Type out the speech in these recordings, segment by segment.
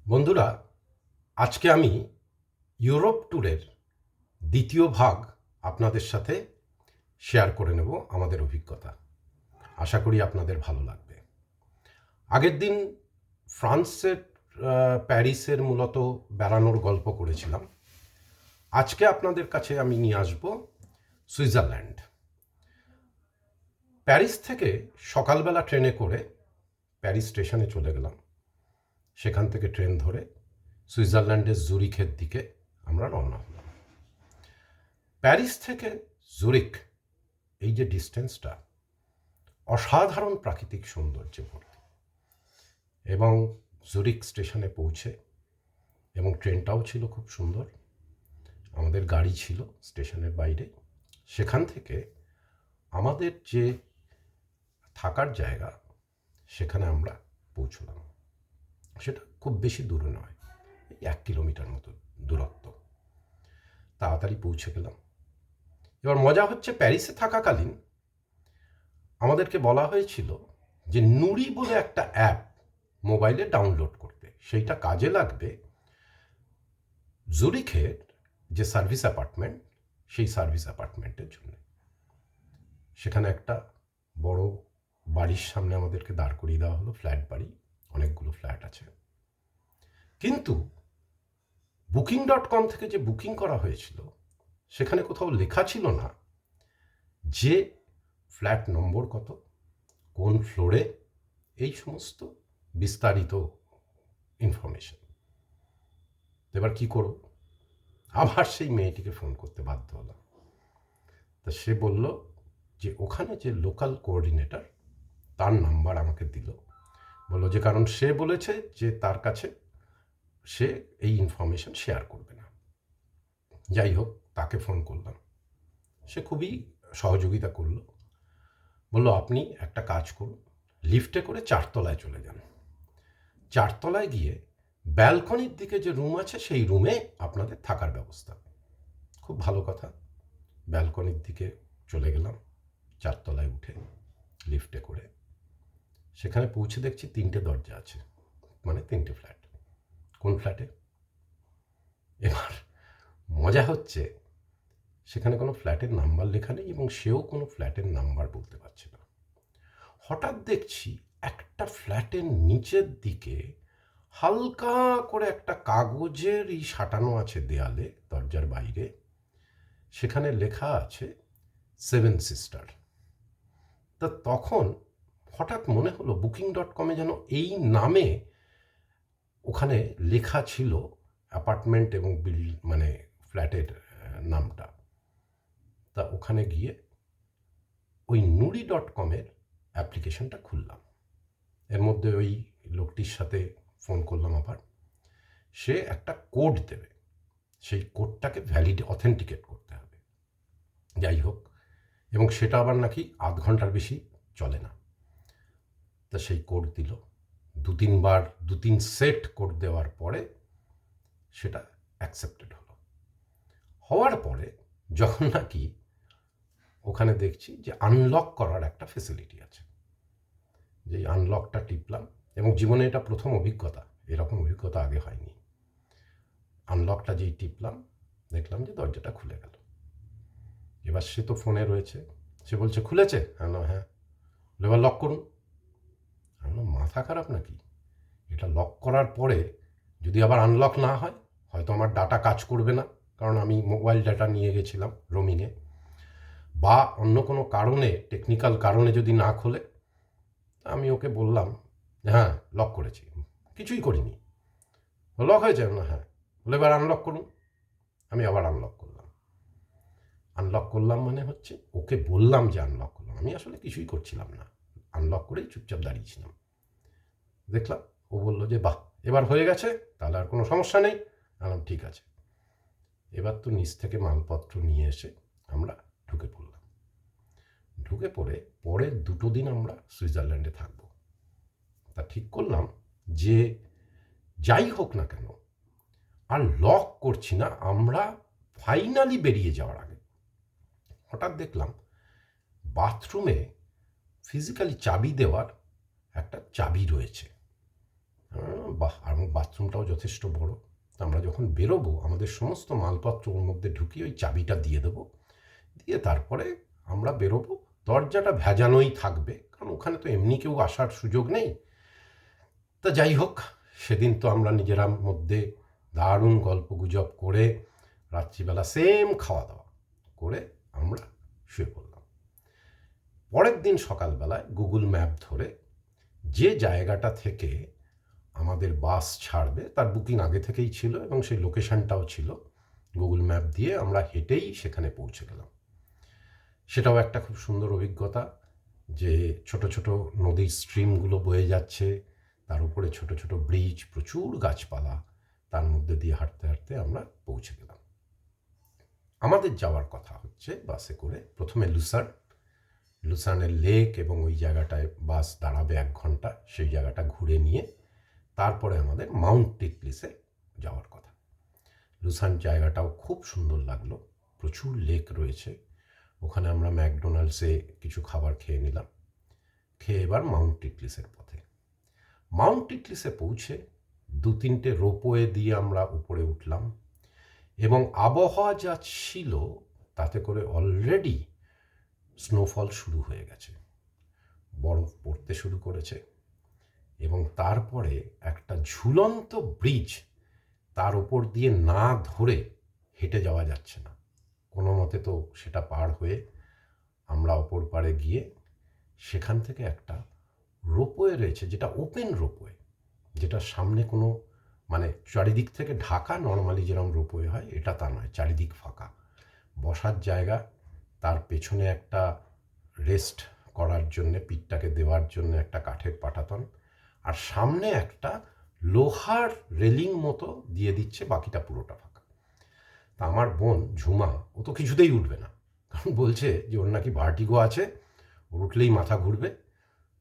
বন্ধুরা, আজকে আমি ইউরোপ ট্যুরের দ্বিতীয় ভাগ আপনাদের সাথে শেয়ার করে নেব আমাদের অভিজ্ঞতা। আশা করি আপনাদের ভালো লাগবে। আগের দিন ফ্রান্সের প্যারিসের মূলত বেড়ানোর গল্প করেছিলাম। আজকে আপনাদের কাছে আমি নিয়ে আসব সুইজারল্যান্ড। প্যারিস থেকে সকালবেলা ট্রেনে করে প্যারিস স্টেশনে চলে গেলাম। সেখান থেকে ট্রেন ধরে সুইজারল্যান্ডের জুরিখের দিকে আমরা রওনা হলাম। প্যারিস থেকে জুরিক, এই যে ডিস্টেন্সটা, অসাধারণ প্রাকৃতিক সৌন্দর্যে ভর্তি। এবং জুরিক স্টেশনে পৌঁছে, এবং ট্রেনটাও ছিল খুব সুন্দর, আমাদের গাড়ি ছিল স্টেশনের বাইরে। সেখান থেকে আমাদের যে থাকার জায়গা, সেখানে আমরা পৌঁছলাম। সেটা খুব বেশি দূরে নয়, 1 কিলোমিটার মতো দূরত্ব। তাড়াতাড়ি পৌঁছে গেলাম। এবার মজা হচ্ছে, প্যারিসে থাকাকালীন আমাদেরকে বলা হয়েছিল যে নুড়ি বলে একটা অ্যাপ মোবাইলে ডাউনলোড করতে, সেইটা কাজে লাগবে জুরিখের যে সার্ভিস অ্যাপার্টমেন্ট, সেই সার্ভিস অ্যাপার্টমেন্টের জন্য। সেখানে একটা বড় বাড়ির সামনে আমাদেরকে দাঁড় করিয়ে দেওয়া হলো, ফ্ল্যাট বাড়ি, অনেকগুলো ফ্ল্যাট আছে। কিন্তু Booking.com থেকে যে বুকিং করা হয়েছিল, সেখানে কোথাও লেখা ছিল না যে ফ্ল্যাট নম্বর কত, কোন ফ্লোরে, এই সমস্ত বিস্তারিত ইনফরমেশন। এবার কি করব? আবার সেই মেয়েটিকে ফোন করতে বাধ্য হলাম। তা সে বলল যে ওখানে যে লোকাল কোঅর্ডিনেটর, তার নাম্বার আমাকে দিল। বলল যে কারণ সে বলেছে যে তার কাছে সে এই ইনফরমেশন শেয়ার করবে না। যাই হোক, তাকে ফোন করলাম। সে খুবই সহযোগিতা করল। বলল আপনি একটা কাজ করুন, লিফটে করে 4তলায় চলে যান। 4তলায় গিয়ে ব্যালকনির দিকে যে রুম আছে, সেই রুমে আপনাদের থাকার ব্যবস্থা। খুব ভালো কথা। ব্যালকনির দিকে চলে গেলাম, 4তলায় উঠে লিফটে করে। সেখানে পৌঁছে দেখছি 3টে দরজা আছে, মানে 3টে ফ্ল্যাট। কোন ফ্ল্যাটে? এবার মজা হচ্ছে, সেখানে কোনো ফ্ল্যাটের নাম্বার লেখা নেই, এবং সেও কোনো ফ্ল্যাটের নাম্বার বলতে পারছে না। হঠাৎ দেখছি একটা ফ্ল্যাটের নিচের দিকে হালকা করে একটা কাগজের সাঁটানো আছে দেয়ালে, দরজার বাইরে। সেখানে লেখা আছে 7 সিস্টার। তা তখন হঠাৎ মনে হলো Booking.com-এ যেন এই নামে ওখানে লেখা ছিল অ্যাপার্টমেন্ট এবং মানে ফ্ল্যাটের নামটা। তা ওখানে গিয়ে ওই নুড়ি.com-এর অ্যাপ্লিকেশনটা খুললাম। এর মধ্যে ওই লোকটির সাথে ফোন করলাম আবার। সে একটা কোড দেবে, সেই কোডটাকে অথেন্টিকেট করতে হবে। যাই হোক, এবং সেটা আবার নাকি আধ ঘন্টার বেশি চলে না। তা সেই কোড দিল। 2-3 বার 2-3 সেট কোড দেওয়ার পরে সেটা অ্যাকসেপ্টেড হলো। হওয়ার পরে যখন নাকি ওখানে দেখছি যে আনলক করার একটা ফেসিলিটি আছে, যে আনলকটা টিপলাম, এবং জীবনে এটা প্রথম অভিজ্ঞতা, এরকম অভিজ্ঞতা আগে হয়নি। আনলকটা যেই টিপলাম, দেখলাম যে দরজাটা খুলে গেল। এবার সে তো ফোনে রয়েছে, সে বলছে খুলেছে। হ্যাঁ। এবার লক করুন। মাথা খারাপ নাকি? এটা লক করার পরে যদি আবার আনলক না হয়, হয়তো আমার ডাটা কাজ করবে না, কারণ আমি মোবাইল ডাটা নিয়ে গেছিলাম রোমিংয়ে, বা অন্য কোনো কারণে, টেকনিক্যাল কারণে যদি না খোলে। আমি ওকে বললাম, হ্যাঁ লক করেছি, কিছুই করিনি। লক হয়েছে না? হ্যাঁ। বলে এবার আনলক করুন। আমি আবার আনলক করলাম। আনলক করলাম মানে হচ্ছে, ওকে বললাম যে আনলক করলাম, আমি আসলে কিছুই করছিলাম না, আনলক করেই চুপচাপ দাঁড়িয়েছিলাম। দেখলাম ও বললো যে বাহ, এবার হয়ে গেছে, তাহলে আর কোনো সমস্যা নেই। বললাম ঠিক আছে। এবার তো নিচ থেকে মালপত্র নিয়ে এসে আমরা ঢুকে পড়লাম। ঢুকে পড়ে পরের 2 দিন আমরা সুইজারল্যান্ডে থাকব। তা ঠিক করলাম যে যাই হোক না কেন, আর লক করছি না আমরা ফাইনালি বেরিয়ে যাওয়ার আগে। হঠাৎ দেখলাম বাথরুমে ফিজিক্যালি চাবি দেওয়ার একটা চাবি রয়েছে। বাহ! আর বাথরুমটাও যথেষ্ট বড়। তো আমরা যখন বেরোবো আমাদের সমস্ত মালপত্র ওর মধ্যে ঢুকিয়ে ওই চাবিটা দিয়ে দেবো। দিয়ে তারপরে আমরা বেরোবো। দরজাটা ভেজানোই থাকবে, কারণ ওখানে তো এমনি কেউ আসার সুযোগ নেই। তা যাই হোক, সেদিন তো আমরা নিজেরা মধ্যে দারুণ গল্পগুজব করে রাত্রিবেলা সেম খাওয়া দাওয়া করে আমরা শুয়ে পড়লাম। পরের দিন সকালবেলায় গুগল ম্যাপ ধরে যে জায়গাটা থেকে আমাদের বাস ছাড়বে তার বুকিং আগে থেকেই ছিল এবং সেই লোকেশনটাও ছিল। গুগল ম্যাপ দিয়ে আমরা হেঁটেই সেখানে পৌঁছে গেলাম। সেটাও একটা খুব সুন্দর অভিজ্ঞতা, যে ছোট ছোট নদীর স্ট্রিমগুলো বয়ে যাচ্ছে, তার উপরে ছোট ছোট ব্রিজ, প্রচুর গাছপালা, তার মধ্যে দিয়ে হাঁটতে হাঁটতে আমরা পৌঁছে গেলাম। আমাদের যাওয়ার কথা হচ্ছে বাসে করে প্রথমে লুসানের লেক এবং ওই জায়গাটায় বাস দাঁড়াবে 1 ঘন্টা, সেই জায়গাটা ঘুরে নিয়ে তারপরে আমাদের মাউন্ট টিটলিসে যাওয়ার কথা। লুসান জায়গাটাও খুব সুন্দর লাগলো, প্রচুর লেক রয়েছে। ওখানে আমরা ম্যাকডোনাল্ডসে কিছু খাবার খেয়ে নিলাম, খেয়ে এবার মাউন্ট টিটলিসের পথে। মাউন্ট টিটলিসে পৌঁছে 2-3টে রোপওয়ে দিয়ে আমরা উপরে উঠলাম এবং আবহাওয়া যা ছিল তাতে করে অলরেডি স্নোফল শুরু হয়ে গেছে, বরফ পড়তে শুরু করেছে এবং তারপরে একটা ঝুলন্ত ব্রিজ, তার ওপর দিয়ে না ধরে হেঁটে যাওয়া যাচ্ছে না কোনো মতে। তো সেটা পার হয়ে আমরা ওপর পাড়ে গিয়ে সেখান থেকে একটা রোপওয়ে রয়েছে, যেটা ওপেন রোপওয়ে, যেটা সামনে কোনো মানে চারিদিক থেকে ঢাকা, নর্মালি যেরকম রোপওয়ে হয় এটা তা নয়, চারিদিক ফাঁকা, বসার জায়গা, তার পেছনে একটা রেস্ট করার জন্যে, পিঠটাকে দেওয়ার জন্য একটা কাঠের পাটাতন, আর সামনে একটা লোহার রেলিং মতো দিয়ে দিচ্ছে, বাকিটা পুরোটা ফাঁকা। তা আমার বোন ঝুমা, ও তো কিছুতেই উঠবে না, কারণ বলছে যে ওর নাকি ভার্টিগো আছে, ওর উঠলেই মাথা ঘুরবে।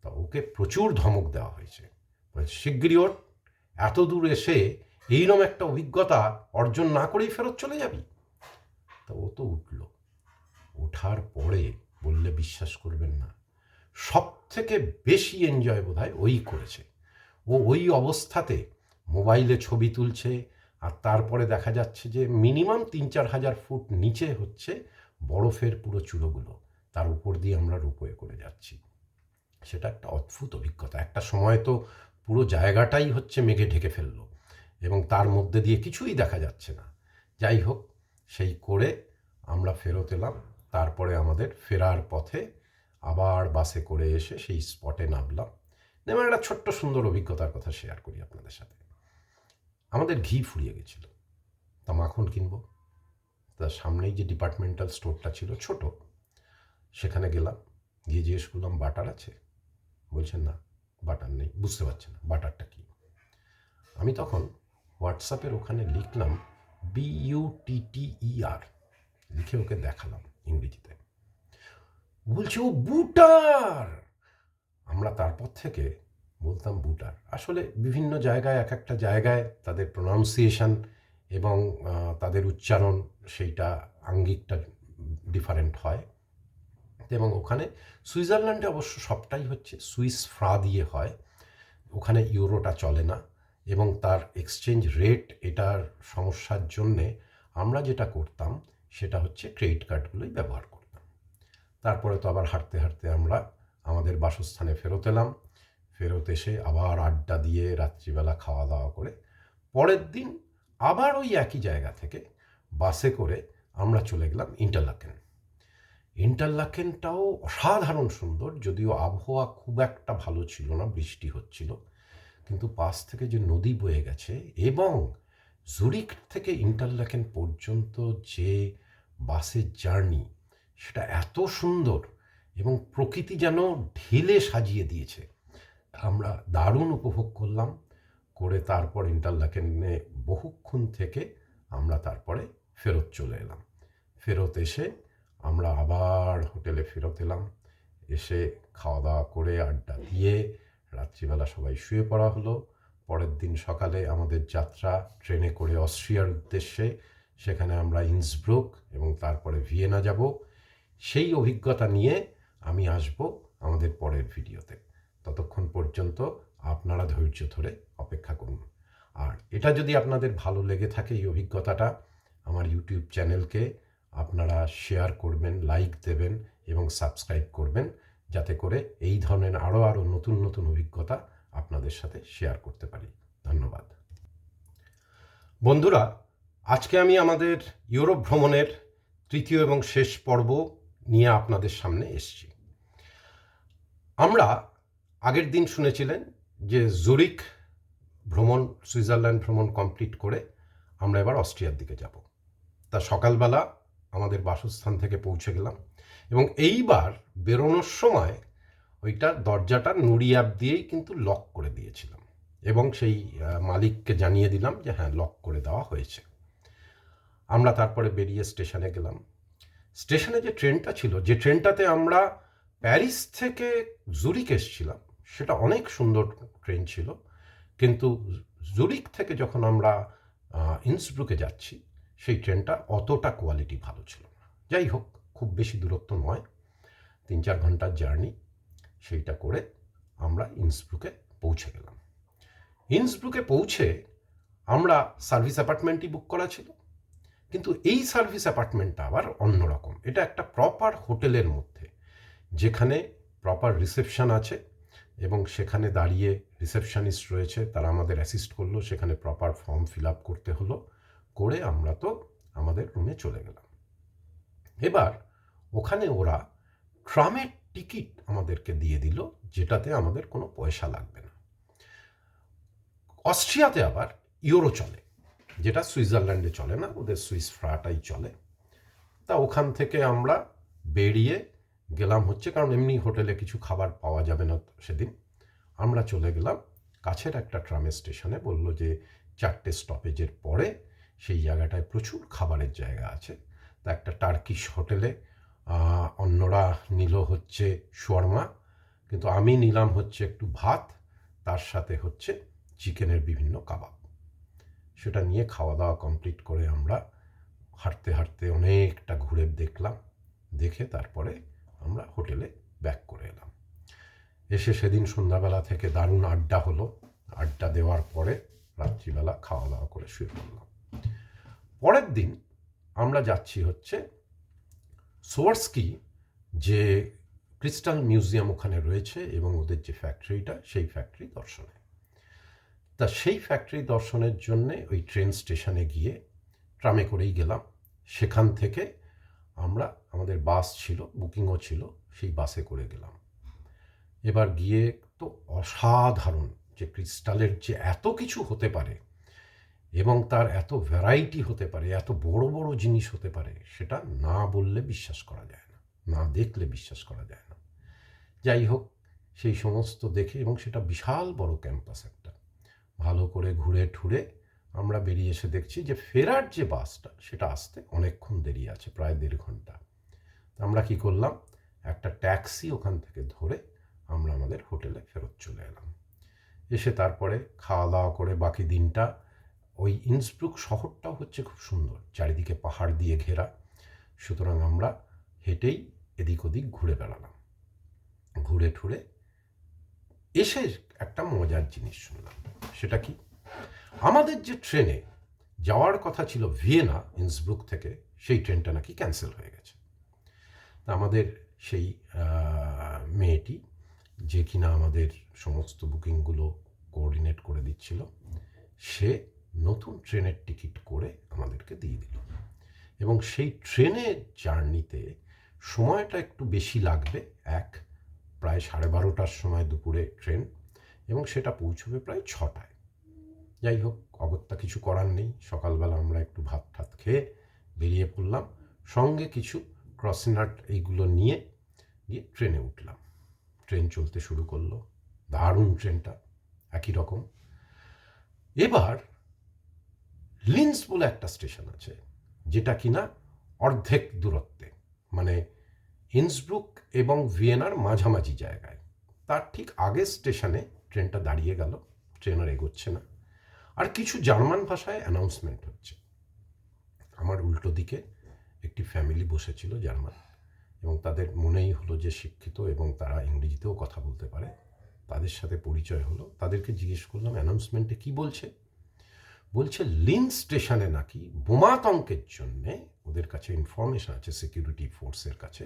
তা ওকে প্রচুর ধমক দেওয়া হয়েছে, শিগগিরই ওঠ, এত দূর এসে এইরকম একটা অভিজ্ঞতা অর্জন না করেই ফেরত চলে যাবি। তা ও তো উঠল। ওঠার পরে বললে বিশ্বাস করবেন না, সব থেকে বেশি এনজয় বোধহয় ওই করেছে। ও ওই অবস্থাতে মোবাইলে ছবি তুলছে, আর তারপরে দেখা যাচ্ছে যে মিনিমাম 3-4 হাজার ফুট নিচে হচ্ছে বরফের পুরো চূড়োগুলো, তার উপর দিয়ে আমরা রোপওয়ে করে যাচ্ছি। সেটা একটা অদ্ভুত অভিজ্ঞতা। একটা সময় তো পুরো জায়গাটাই হচ্ছে মেঘে ঢেকে ফেললো এবং তার মধ্যে দিয়ে কিছুই দেখা যাচ্ছে না। যাই হোক, সেই করে আমরা ফেরত এলাম। তারপরে আমাদের ফেরার পথে আবার বাসে করে এসে সেই স্পটে নামলাম। নেমে একটা ছোট্ট সুন্দর অভিজ্ঞতার কথা শেয়ার করি আপনাদের সাথে। আমাদের ঘি ফুরিয়ে গেছিল, তা মাখন কিনবো। তার সামনেই যে ডিপার্টমেন্টাল স্টোরটা ছিল ছোট, সেখানে গেলাম, গিয়ে জিজ্ঞেস করলাম বাটার আছে? বলছেন না, বাটার নেই। বুঝতে পারছেন না বাটারটা কি। আমি তখন হোয়াটসঅ্যাপের ওখানে লিখলাম BUTTER, লিখে ওকে দেখালাম ইংরেজিতে। বলছে ও বুটার। আমরা তারপর থেকে বলতাম বুটার। আসলে বিভিন্ন জায়গায় এক একটা জায়গায় তাদের প্রোনাউন্সিয়েশন এবং তাদের উচ্চারণ, সেইটা আঙ্গিকটা ডিফারেন্ট হয়। এবং ওখানে সুইজারল্যান্ডে অবশ্য সবটাই হচ্ছে সুইস ফ্রা দিয়ে হয়, ওখানে ইউরোটা চলে না এবং তার এক্সচেঞ্জ রেট, এটার সমস্যার জন্যে আমরা যেটা করতাম সেটা হচ্ছে ক্রেডিট কার্ডগুলোই ব্যবহার করতাম। তারপরে তো আবার হাঁটতে হাঁটতে আমরা আমাদের বাসস্থানে ফেরত এলাম। ফেরত এসে আবার আড্ডা দিয়ে রাত্রিবেলা খাওয়া দাওয়া করে পরের দিন আবার ওই একই জায়গা থেকে বাসে করে আমরা চলে গেলাম ইন্টারলাকেন। ইন্টারলাকেনটাও অসাধারণ সুন্দর, যদিও আবহাওয়া খুব একটা ভালো ছিল না, বৃষ্টি হচ্ছিল, কিন্তু পাশ থেকে যে নদী বয়ে গেছে এবং জুরিক থেকে ইন্টারলাকেন পর্যন্ত যে বাসের জার্নি, সেটা এত সুন্দর এবং প্রকৃতি যেন ঢেলে সাজিয়ে দিয়েছে। আমরা দারুণ উপভোগ করলাম। করে তারপর ইন্টারলাকেনে বহুক্ষণ থেকে আমরা তারপরে ফেরত চলে এলাম। ফেরত এসে আমরা আবার হোটেলে ফেরত এলাম। এসে খাওয়া দাওয়া করে আড্ডা দিয়ে রাত্রিবেলা সবাই শুয়ে পড়া হলো। পরের দিন সকালে আমাদের যাত্রা ট্রেনে করে অস্ট্রিয়ার উদ্দেশ্যে। সেখানে আমরা ইন্সব্রুক এবং তারপরে ভিয়েনা যাব। সেই অভিজ্ঞতা নিয়ে আমি আসব আমাদের পরের ভিডিওতে। ততক্ষণ পর্যন্ত আপনারা ধৈর্য ধরে অপেক্ষা করুন। আর এটা যদি আপনাদের ভালো লেগে থাকে এই অভিজ্ঞতাটা, আমার ইউটিউব চ্যানেলকে আপনারা শেয়ার করবেন, লাইক দেবেন এবং সাবস্ক্রাইব করবেন, যাতে করে এই ধরনের আরও নতুন নতুন অভিজ্ঞতা আপনাদের সাথে শেয়ার করতে পারি। ধন্যবাদ। বন্ধুরা, আজকে আমি আমাদের ইউরোপ ভ্রমণের তৃতীয় এবং শেষ পর্ব নিয়ে আপনাদের সামনে এসেছি। আমরা আগের দিন শুনেছিলেন যে জুরিক ভ্রমণ, সুইজারল্যান্ড ভ্রমণ কমপ্লিট করে আমরা এবার অস্ট্রিয়ার দিকে যাব। তা সকালবেলা আমাদের বাসস্থান থেকে পৌঁছে গেলাম এবং এইবার বেরোনোর সময় ওইটা দরজাটা নুড়ি অ্যাপ দিয়েই কিন্তু লক করে দিয়েছিলাম এবং সেই মালিককে জানিয়ে দিলাম যে হ্যাঁ, লক করে দেওয়া হয়েছে। আমরা তারপরে বেরিয়ে স্টেশনে গেলাম। স্টেশনে যে ট্রেনটা ছিল, যে ট্রেনটাতে আমরা প্যারিস থেকে জুরিক এসেছিলাম, সেটা অনেক সুন্দর ট্রেন ছিল, কিন্তু জুরিক থেকে যখন আমরা ইন্সব্রুকে যাচ্ছি সেই ট্রেনটা অতটা কোয়ালিটি ভালো ছিল না। যাই হোক, খুব বেশি দূরত্ব নয়, 3-4 ঘন্টার জার্নি। সেইটা করে আমরা ইন্সব্রুকে পৌঁছে গেলাম। ইন্সব্রুকে পৌঁছে আমরা সার্ভিস অ্যাপার্টমেন্টই বুক করা ছিল, কিন্তু এই সার্ভিস অ্যাপার্টমেন্টটা আবার অন্যরকম। এটা একটা প্রপার হোটেলের মধ্যে, যেখানে প্রপার রিসেপশন আছে এবং সেখানে দাঁড়িয়ে রিসেপশনিস্ট রয়েছে, তারা আমাদের অ্যাসিস্ট করলো। সেখানে প্রপার ফর্ম ফিল আপ করতে হলো, করে আমরা তো আমাদের রুমে চলে গেলাম। এবার ওখানে ওরা ট্রামের টিকিট আমাদেরকে দিয়ে দিল, যেটাতে আমাদের কোনো পয়সা লাগবে না। অস্ট্রিয়াতে আবার ইউরো চলে, যেটা সুইজারল্যান্ডে চলে না, ওদের সুইস ফ্রাটাই চলে। তা ওখান থেকে আমরা বেরিয়ে গেলাম হচ্ছে, কারণ এমনি হোটেলে কিছু খাবার পাওয়া যাবে না সেদিন। আমরা চলে গেলাম কাছের একটা ট্রামের স্টেশনে। বলল যে 4টে স্টপেজের পরে সেই জায়গাটায় প্রচুর খাবারের জায়গা আছে। তা একটা টার্কিশ হোটেলে অন্যরা নিল হচ্ছে শর্মা, কিন্তু আমি নিলাম হচ্ছে একটু ভাত, তার সাথে হচ্ছে চিকেনের বিভিন্ন কাবাব। সেটা নিয়ে খাওয়া দাওয়া কমপ্লিট করে আমরা হাঁটতে হাঁটতে অনেকটা ঘুরে দেখলাম, দেখে তারপরে আমরা হোটেলে ব্যাক করে এলাম। এসে সেদিন সন্ধ্যাবেলা থেকে দারুণ আড্ডা হলো। আড্ডা দেওয়ার পরে রাত্রিবেলা খাওয়া দাওয়া করে শুয়ে পড়লাম। পরের দিন আমরা যাচ্ছি হচ্ছে সোয়ার্সকি, যে ক্রিস্টাল মিউজিয়াম ওখানে রয়েছে এবং ওদের যে ফ্যাক্টরিটা, সেই ফ্যাক্টরি দর্শনে। তা সেই ফ্যাক্টরি দর্শনের জন্যে ওই ট্রেন স্টেশনে গিয়ে ট্রামে করেই গেলাম। সেখান থেকে আমরা, আমাদের বাস ছিল, বুকিংও ছিল, সেই বাসে করে গেলাম। এবার গিয়ে তো অসাধারণ, যে ক্রিস্টালের যে এত কিছু হতে পারে এবং তার এত ভ্যারাইটি হতে পারে, এত বড় বড় জিনিস হতে পারে, সেটা না বললে বিশ্বাস করা যায় না, না দেখলে বিশ্বাস করা যায় না। যাই হোক, সেই সমস্ত দেখে, এবং সেটা বিশাল বড় ক্যাম্পাস একটা, ভালো করে ঘুরে ঠুরে আমরা বেরিয়ে এসে দেখছি যে ফেরার যে বাসটা, সেটা আসতে অনেকক্ষণ দেরি আছে, প্রায় 1.5 ঘন্টা। আমরা কি করলাম, একটা ট্যাক্সি ওখান থেকে ধরে আমরা আমাদের হোটেলে ফেরত চলে এলাম। এসে তারপরে খাওয়া দাওয়া করে বাকি দিনটা, ওই ইন্সব্রুক শহরটাও হচ্ছে খুব সুন্দর, চারিদিকে পাহাড় দিয়ে ঘেরা, সুতরাং আমরা হেঁটেই এদিক ওদিক ঘুরে বেড়ালাম। ঘুরে ঠুরে এসে একটা মজার জিনিস শুনলাম। সেটা কি, আমাদের যে ট্রেনে যাওয়ার কথা ছিল ভিয়েনা ইন্সব্রুক থেকে, সেই ট্রেনটা নাকি ক্যান্সেল হয়ে গেছে। আমাদের সেই মেয়েটি, যে কিনা আমাদের সমস্ত বুকিংগুলো কোঅর্ডিনেট করে দিচ্ছিল, সে নতুন ট্রেনের টিকিট করে আমাদেরকে দিয়ে দিল। এবং সেই ট্রেনের জার্নিতে সময়টা একটু বেশি লাগবে, প্রায় 12:30টার সময় দুপুরে ট্রেন, এবং সেটা পৌঁছবে প্রায় 6টায়। যাই হোক, অগত্যা কিছু করার নেই। সকালবেলা আমরা একটু ভাত ঠাত খেয়ে বেরিয়ে পড়লাম, সঙ্গে কিছু ক্রসনাট এইগুলো নিয়ে গিয়ে ট্রেনে উঠলাম। ট্রেন চলতে শুরু করলো, দারুণ ট্রেনটা, একই রকম। এবার লিন্স বলে একটা স্টেশন আছে, যেটা কিনা অর্ধেক দূরত্বে, মানে ইন্সব্রুক এবং ভিয়েনার মাঝামাঝি জায়গায়। তার ঠিক আগের স্টেশনে ট্রেনটা দাঁড়িয়ে গেল, ট্রেন আর এগোচ্ছে না। আর কিছু জার্মান ভাষায় অ্যানাউন্সমেন্ট হচ্ছে। আমার উল্টো দিকে একটি ফ্যামিলি বসেছিল জার্মান, এবং তাদের মনেই হলো যে শিক্ষিত এবং তারা ইংরেজিতেও কথা বলতে পারে। তাদের সাথে পরিচয় হলো। তাদেরকে জিজ্ঞেস করলাম অ্যানাউন্সমেন্টে কি বলছে। বলছে লিন স্টেশনে নাকি বোমাতঙ্কের জন্যে ওদের কাছে ইনফরমেশন আছে সিকিউরিটি ফোর্সের কাছে,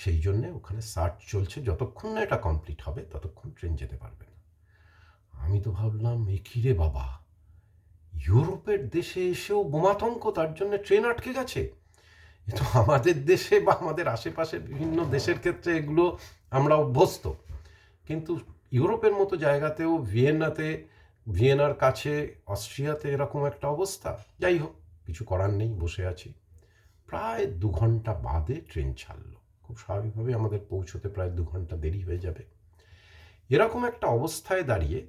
সেই জন্যে ওখানে সার্চ চলছে, যতক্ষণ না এটা কমপ্লিট হবে ততক্ষণ ট্রেন যেতে পারবে না। আমি তো ভাবলাম এ কী রে বাবা, ইউরোপের দেশে এসেও বোমাতঙ্ক, তার জন্য ট্রেন আটকে গেছে। এ তো আমাদের দেশে বা আমাদের আশেপাশে বিভিন্ন দেশের ক্ষেত্রে এগুলো আমরা অভ্যস্ত, কিন্তু ইউরোপের মতো জায়গাতেও ভিয়েনার কাছে অস্ট্রিয়াতে এরকম একটা অবস্থা। যাই হোক, কিছু করার নেই, বসে আছি। প্রায় 2 ঘন্টা বাদে ট্রেন ছাড়লো। খুব স্বাভাবিকভাবে আমাদের পৌঁছতে প্রায় 2 ঘন্টা দেরি হয়ে যাবে। এরকম একটা অবস্থায় দাঁড়িয়ে